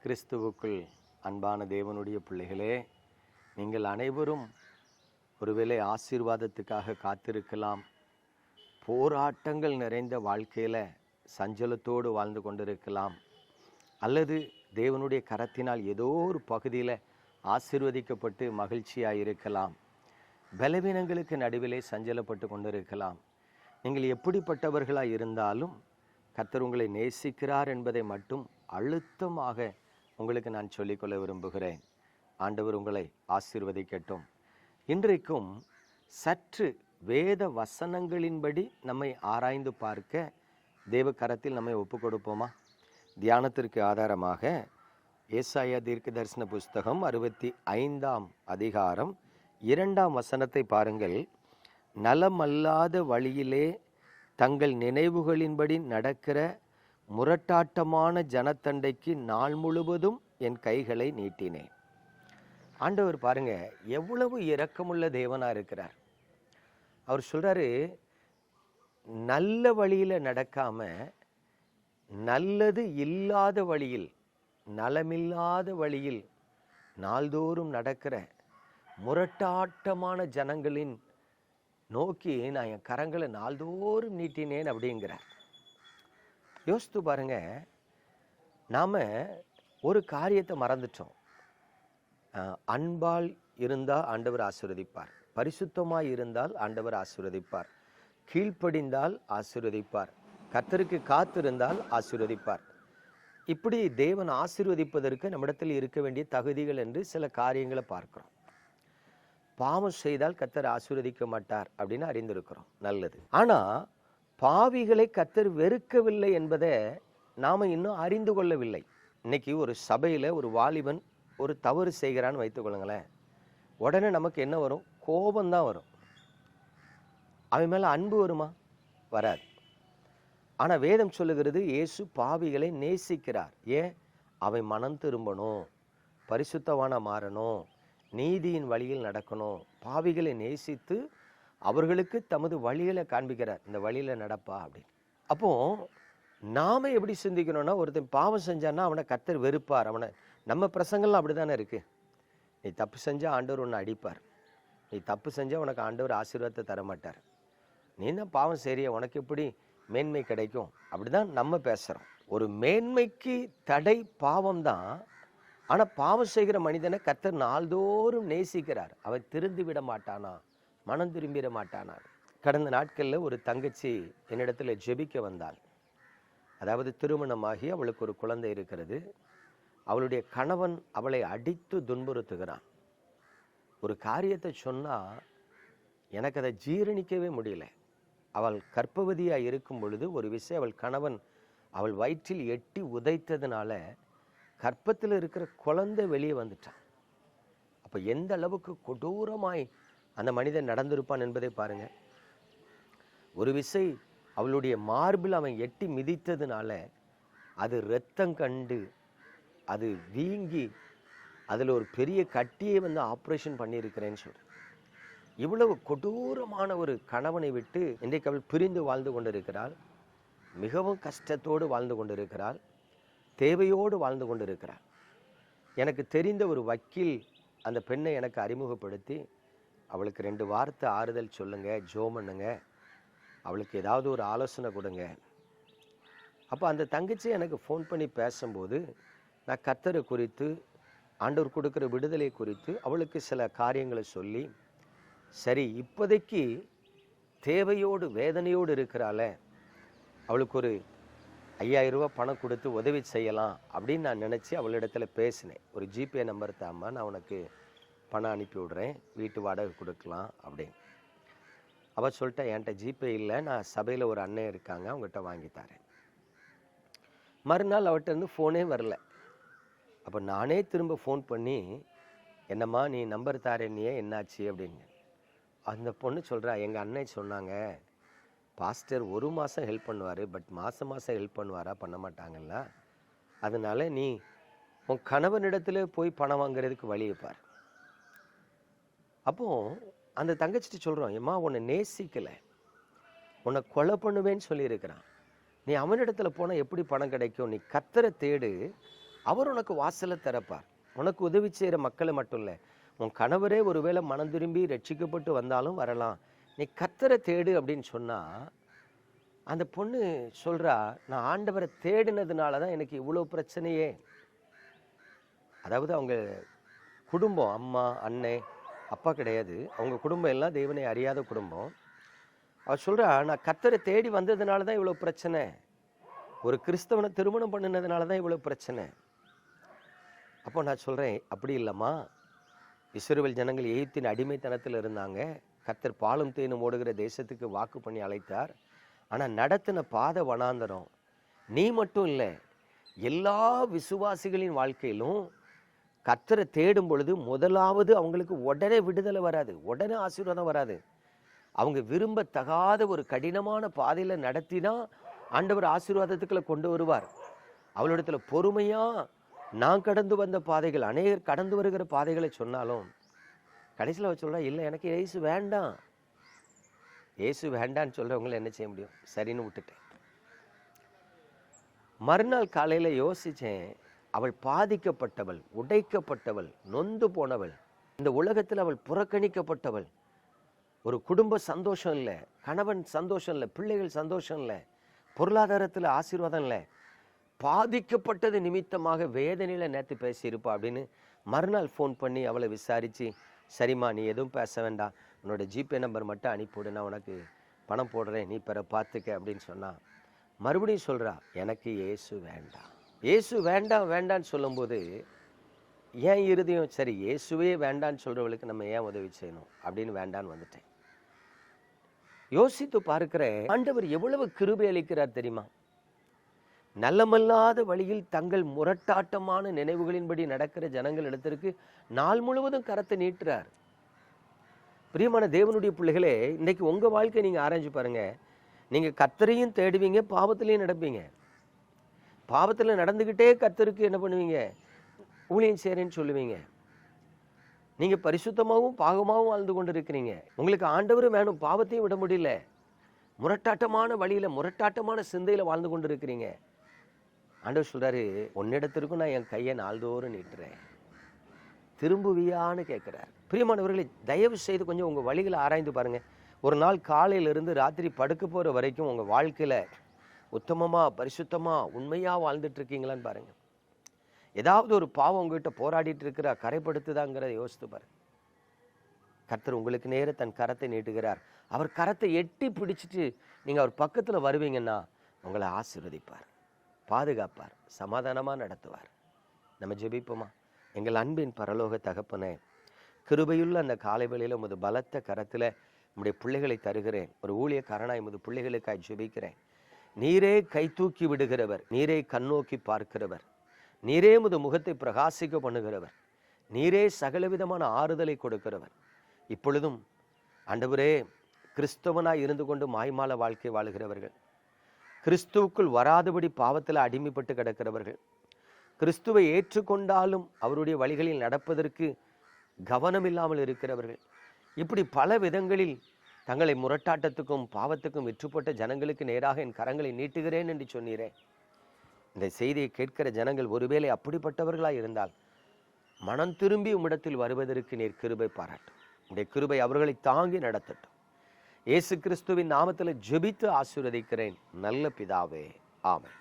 கிறிஸ்துவுக்குள் அன்பான தேவனுடைய பிள்ளைகளே, நீங்கள் அனைவரும் ஒருவேளை ஆசீர்வாதத்துக்காக காத்திருக்கலாம். போராட்டங்கள் நிறைந்த வாழ்க்கையில் சஞ்சலத்தோடு வாழ்ந்து கொண்டிருக்கலாம். அல்லது தேவனுடைய கரத்தினால் ஏதோ ஒரு பகுதியில் ஆசீர்வதிக்கப்பட்டு மகிழ்ச்சியாக இருக்கலாம். பலவீனங்களுக்கு நடுவிலே சஞ்சலப்பட்டு கொண்டிருக்கலாம். நீங்கள் எப்படிப்பட்டவர்களாக இருந்தாலும் கர்த்தர் உங்களை நேசிக்கிறார் என்பதை மட்டும் அழுத்தமாக உங்களுக்கு நான் சொல்லிக்கொள்ள விரும்புகிறேன். ஆண்டவர் உங்களை ஆசீர்வதிக்கட்டும். இன்றைக்கும் சற்று வேத வசனங்களின்படி நம்மை ஆராய்ந்து பார்க்க தேவ கரத்தில் நம்மை ஒப்பு கொடுப்போமா? தியானத்திற்கு ஆதாரமாக ஏசாயா தீர்க்க தரிசன புஸ்தகம் 65ஆம் அதிகாரம் 2ஆம் வசனத்தை பாருங்கள். நலமல்லாத வழியிலே தங்கள் நினைவுகளின்படி நடக்கிற முரட்டாட்டமான ஜனத்தண்டைக்கு நாள் முழுவதும் என் கைகளை நீட்டினேன். ஆண்டவர் பாருங்க எவ்வளவு இரக்கமுள்ள தேவனா இருக்கிறார். அவர் சொல்றாரு, நல்ல வழியில நடக்காம நல்லது இல்லாத வழியில், நலமில்லாத வழியில் நாள்தோறும் நடக்கிற முரட்டாட்டமான ஜனங்களின் நோக்கி நான் என் கரங்களை நாள்தோறும் நீட்டினேன் அப்படிங்கிறார். யோசித்து பாருங்க, நாம ஒரு காரியத்தை மறந்துட்டோம். அன்பால் இருந்தால் ஆண்டவர் ஆசீர்வதிப்பார், பரிசுத்தமாய் இருந்தால் ஆண்டவர் ஆசீர்வதிப்பார், கீழ்ப்படிந்தால் ஆசீர்வதிப்பார், கர்த்தருக்கு காத்திருந்தால் ஆசீர்வதிப்பார். இப்படி தேவன் ஆசீர்வதிப்பதற்கு நம்மிடத்தில் இருக்க வேண்டிய தகுதிகள் என்று சில காரியங்களை பார்க்கிறோம். பாவம் செய்தால் கர்த்தர் ஆசீர்வதிக்க மாட்டார் அப்படின்னு அறிந்திருக்கிறோம், நல்லது. ஆனா பாவிகளை கர்த்தர் வெறுக்கவில்லை என்பதை நாம இன்னும் அறிந்து கொள்ளவில்லை. இன்னைக்கு ஒரு சபையில ஒரு வாலிபன் ஒரு தவறு செய்கிறான்னு வைத்துக் கொள்ளுங்களேன், உடனே நமக்கு என்ன வரும்? கோபம்தான் வரும். அவன் மேல அன்பு வருமா? வராது. ஆனா வேதம் சொல்லுகிறது, இயேசு பாவிகளை நேசிக்கிறார். ஏன்? அவன் மனம் திரும்பணும், பரிசுத்தவானா மாறணும், நீதியின் வழியில் நடக்கணும். பாவிகளை நேசித்து அவர்களுக்கு தமது வழிகளை காண்பிக்கிறார். இந்த வழியில நடப்பா அப்படின்னு. அப்போ நாம எப்படி சிந்திக்கணும்னா, ஒருத்தன் பாவம் செஞ்சான்னா அவனை கர்த்தர் வெறுப்பார். அவனை நம்ம பிரசங்கள்லாம் அப்படிதானே இருக்கு. நீ தப்பு செஞ்சா ஆண்டவர் உன்னை அடிப்பார், நீ தப்பு செஞ்சா உனக்கு ஆண்டவர் ஆசீர்வாதத்தை தரமாட்டார், நீ தான் பாவம் செய்ய உனக்கு எப்படி மேன்மை கிடைக்கும், அப்படிதான் நம்ம பேசுறோம். ஒரு மேன்மைக்கு தடை பாவம் தான். ஆனா பாவம் செய்கிற மனிதனை கர்த்தர் நாள்தோறும் நேசிக்கிறார். அவன் திருந்து விட மாட்டானா, மனம் திரும்பிட மாட்டானா. கடந்த நாட்களில் ஒரு தங்கச்சி என்னிடத்துல ஜெபிக்க வந்தாள். அதாவது திருமணமாகி அவளுக்கு ஒரு குழந்தை இருக்கிறது. அவளுடைய கணவன் அவளை அடித்து துன்புறுத்துகிறான். ஒரு காரியத்தை சொன்னா எனக்கு அதை ஜீரணிக்கவே முடியல. அவள் கர்ப்பவதியாக இருக்கும் பொழுது ஒரு விஷயம், அவள் கணவன் அவள் வயிற்றில் எட்டி உதைத்ததுனால கர்ப்பத்தில் இருக்கிற குழந்தை வெளியே வந்துட்டான். அப்ப எந்த அளவுக்கு கொடூரமாய் அந்த மனிதன் நடந்திருப்பான் என்பதை பாருங்க. ஒரு விசை அவளுடைய மார்பில் அவன் எட்டி மிதித்ததுனால அது இரத்தம் கண்டு அது வீங்கி அதில் ஒரு பெரிய கட்டியை ஆப்ரேஷன் பண்ணியிருக்கிறேன்னு சொல்லு. இவ்வளவு கொடூரமான ஒரு கணவனை விட்டு இன்றைக்கு அவள் பிரிந்து வாழ்ந்து கொண்டிருக்கிறாள். மிகவும் கஷ்டத்தோடு வாழ்ந்து கொண்டிருக்கிறாள், தேவையோடு வாழ்ந்து கொண்டிருக்கிறாள். எனக்கு தெரிந்த ஒரு வக்கீல் அந்த பெண்ணை எனக்கு அறிமுகப்படுத்தி, அவளுக்கு 2 வார்த்தை ஆறுதல் சொல்லுங்க, ஜெபம் பண்ணுங்க, அவளுக்கு ஏதாவது ஒரு ஆலோசனை கொடுங்க. அப்போ அந்த தங்கச்சி எனக்கு ஃபோன் பண்ணி பேசும்போது நான் கர்த்தரை குறித்து, ஆண்டவர் கொடுக்குற விடுதலை குறித்து அவளுக்கு சில காரியங்களை சொல்லி, சரி இப்போதைக்கு தேவையோடு வேதனையோடு இருக்கிறாள, அவளுக்கு ஒரு 5000 ரூபாய் பணம் கொடுத்து உதவி செய்யலாம் அப்படின்னு நான் நினச்சி அவளிடத்துல பேசினேன். ஒரு ஜிபே நம்பர் தாம்மா, நான் உனக்கு பணம் அனுப்பி விடுறேன், வீட்டு வாடகை கொடுக்கலாம் அப்படின்னு. அவள் சொல்லிட்டா, என்கிட்ட ஜிபே இல்லை, நான் சபையில் ஒரு அண்ணன் இருக்காங்க, அவங்ககிட்ட வாங்கி தரேன். மறுநாள் அவர்கிட்ட இருந்து ஃபோனே வரல. அப்போ நானே திரும்ப ஃபோன் பண்ணி, என்னம்மா நீ நம்பர் தாரேன்னியே, என்னாச்சு அப்படின்னு. அந்த பொண்ணு சொல்கிறா, எங்கள் அண்ணன் சொன்னாங்க, பாஸ்டர் 1 மாதம் ஹெல்ப் பண்ணுவார், பட் மாதம் ஹெல்ப் பண்ணுவாரா? பண்ண மாட்டாங்கல்ல, அதனால நீ உன் கணவனிடத்துல போய் பணம் வாங்குறதுக்கு வழியை பார். அப்போ அந்த தங்கச்சிட்டு சொல்கிறோம், ஏம்மா உன்னை நேசிக்கலை, உன்னை கொலை பண்ணுவேன்னு சொல்லியிருக்கிறான், நீ அவனிடத்துல போனால் எப்படி பணம் கிடைக்கும்? நீ கர்த்தரை தேடு, அவர் உனக்கு வாசலை திறப்பார். உனக்கு உதவி செய்கிற மக்களை மட்டும் இல்லை, உன் கணவரே ஒருவேளை மனம் திரும்பி ரட்சிக்கப்பட்டு வந்தாலும் வரலாம். நீ கர்த்தரை தேடு அப்படின்னு சொன்னால், அந்த பொண்ணு சொல்கிறா, நான் ஆண்டவரை தேடினதுனால தான் எனக்கு இவ்வளோ பிரச்சனையே. அதாவது அவங்க குடும்பம், அம்மா அண்ணன் அப்பா கிடையாது, அவங்க குடும்பம் எல்லாம் தேவனை அறியாத குடும்பம். அவள் சொல்கிறா, நான் கர்த்தரை தேடி வந்ததுனால தான் இவ்வளோ பிரச்சனை, ஒரு கிறிஸ்தவனை திருமணம் பண்ணினதுனால தான் இவ்வளோ பிரச்சனை. அப்போ நான் சொல்கிறேன், அப்படி இல்லைம்மா, இஸ்ரவேல் ஜனங்கள் எகிப்தின் அடிமைத்தனத்தில் இருந்தாங்க. கர்த்தர் பாலும் தேனும் ஓடுகிற தேசத்துக்கு வாக்கு பண்ணி அழைத்தார். ஆனால் நடத்தின பாதை வனாந்தரம். நீ மட்டும் இல்லை, எல்லா விசுவாசிகளின் வாழ்க்கையிலும் கர்த்தரை தேடும் பொழுது முதலாவது அவங்களுக்கு உடனே விடுதலை வராது, உடனே ஆசீர்வாதம் வராது. அவங்க விரும்பத்தகாத ஒரு கடினமான பாதையில் நடத்தினா ஆண்டவர் ஆசீர்வாதத்துக்குள்ள கொண்டு வருவார். அவளிடத்துல பொறுமையா நான் கடந்து வந்த பாதைகள், அநேகர் கடந்து வருகிற பாதைகளை சொன்னாலும் கடைசியில் அவ சொல்றா, இல்லை எனக்கு இயேசு வேண்டாம். இயேசு வேண்டான்னு சொல்றவங்களை என்ன செய்ய முடியும்? சரின்னு விட்டுட்டேன். மறுநாள் காலையில யோசிச்சேன், அவள் பாதிக்கப்பட்டவள், உடைக்கப்பட்டவள், நொந்து போனவள், இந்த உலகத்தில் அவள் புறக்கணிக்கப்பட்டவள். ஒரு குடும்ப சந்தோஷம் இல்லை, கணவன் சந்தோஷம் இல்லை, பிள்ளைகள் சந்தோஷம் இல்லை, பொருளாதாரத்தில் ஆசீர்வாதம் இல்லை, பாதிக்கப்பட்டது நிமித்தமாக வேதனையில் நேற்று பேசியிருப்பா அப்படின்னு மறுநாள் ஃபோன் பண்ணி அவளை விசாரித்து, சரிம்மா நீ எதுவும் பேச வேண்டாம், உன்னோட ஜிபே நம்பர் மட்டும் அனுப்பிவிடு, நான் உனக்கு பணம் போடுறேன், நீ பிற பார்த்துக்க அப்படின்னு சொன்னான். மறுபடியும் சொல்கிறா, எனக்கு இயேசு வேண்டாம். இயேசு வேண்டாம் வேண்டான்னு சொல்லும்போது ஏன் இருதயம், சரி இயேசுவே வேண்டான்னு சொல்கிறவளுக்கு நம்ம ஏன் உதவி செய்யணும் அப்படின்னு வேண்டான்னு வந்துட்டேன். யோசித்து பார்க்கிற ஆண்டவர் எவ்வளவு கிருபை அளிக்கிறார் தெரியுமா? நல்லமல்லாத வழியில் தங்கள் முரட்டாட்டமான நினைவுகளின்படி நடக்கிற ஜனங்கள் இடத்திற்கு நாள் முழுவதும் கரத்தை நீட்டுறார். பிரியமான தேவனுடைய பிள்ளைகளே, இன்னைக்கு உங்க வாழ்க்கை நீங்க ஆராய்ஞ்சு பாருங்க. நீங்க கர்த்தரையும் தேடுவீங்க, பாவத்திலையும் நடப்பீங்க. பாவத்துல நடந்துகிட்டே கர்த்தருக்கு என்ன பண்ணுவீங்க? ஊழியம் செய்றேன்னு சொல்லுவீங்க. நீங்க பரிசுத்தமாகவும் பாவமாகவும் வாழ்ந்து கொண்டு இருக்கிறீங்க. உங்களுக்கு ஆண்டவரும் வேணும், பாவத்தையும் விட முடியல. முரட்டாட்டமான வழியில, முரட்டாட்டமான சிந்தையில வாழ்ந்து கொண்டு இருக்கிறீங்க. ஆண்டவர் சொல்றாரு, உன்னிடத்திற்கும் நான் என் கையை நாள்தோறும் நீட்டுறேன், திரும்புவியான்னு கேட்கிறார். பிரியமானவர்களை, தயவு செய்து கொஞ்சம் உங்க வழிகளை ஆராய்ந்து பாருங்க. ஒரு நாள் காலையிலிருந்து ராத்திரி படுக்க போற வரைக்கும் உங்க வாழ்க்கையில உத்தமமா, பரிசுத்தமா, உண்மையா வாழ்ந்துட்டு இருக்கீங்களான்னு பாருங்க. ஏதாவது ஒரு பாவம் உங்ககிட்ட போராடிட்டு இருக்கிறா, கரைப்படுத்துதாங்கிறத யோசித்து பாருங்க. கர்த்தர் உங்களுக்கு நேர தன் கரத்தை நீட்டுகிறார். அவர் கரத்தை எட்டி பிடிச்சிட்டு நீங்க அவர் பக்கத்துல வருவீங்கன்னா உங்களை ஆசீர்வதிப்பார், பாதுகாப்பார், சமாதானமா நடத்துவார். நம்ம ஜெபிப்போமா? எங்கள் அன்பின் பரலோக தகப்பனே, கிருபையுள்ள அந்த காலை வேளையில உமது பலத்த கரத்துல உம்முடைய பிள்ளைகளை தருகிறேன். ஒரு ஊழியக்காரனாய் உமது பிள்ளைகளுக்காய் ஜெபிக்கிறேன். நீரே கை தூக்கி விடுகிறவர், நீரே கண்ணோக்கி பார்க்கிறவர், நீரே உமது முகத்தை பிரகாசிக்க பண்ணுகிறவர், நீரே சகலவிதமான ஆறுதலை கொடுக்கிறவர். இப்பொழுதும் ஆண்டவரே, கிறிஸ்தவனாய் இருந்து கொண்டு மாய்மால வாழ்க்கை வாழுகிறவர்கள், கிறிஸ்துவுக்குள் வராதபடி பாவத்தில் அடிமைப்பட்டு கிடக்கிறவர்கள், கிறிஸ்துவை ஏற்றுக்கொண்டாலும் அவருடைய வழிகளில் நடப்பதற்கு கவனம் இல்லாமல் இருக்கிறவர்கள், இப்படி பல விதங்களில் தங்களை முரட்டாட்டத்துக்கும் பாவத்துக்கும் விற்றுப்பட்ட ஜனங்களுக்கு நேராக என் கரங்களை நீட்டுகிறேன் என்று சொன்னீரே. இந்த செய்தியை கேட்கிற ஜனங்கள் ஒருவேளை அப்படிப்பட்டவர்களாய் இருந்தால் மனம் திரும்பி உம்மிடத்தில் வருவதற்கு நீர் கிருபை பாராட்டும். இந்த கிருபை அவர்களை தாங்கி நடத்தட்டும். இயேசு கிறிஸ்துவின் நாமத்தில் ஜெபித்து ஆசீர்வதிக்கிறேன் நல்ல பிதாவே, ஆமென்.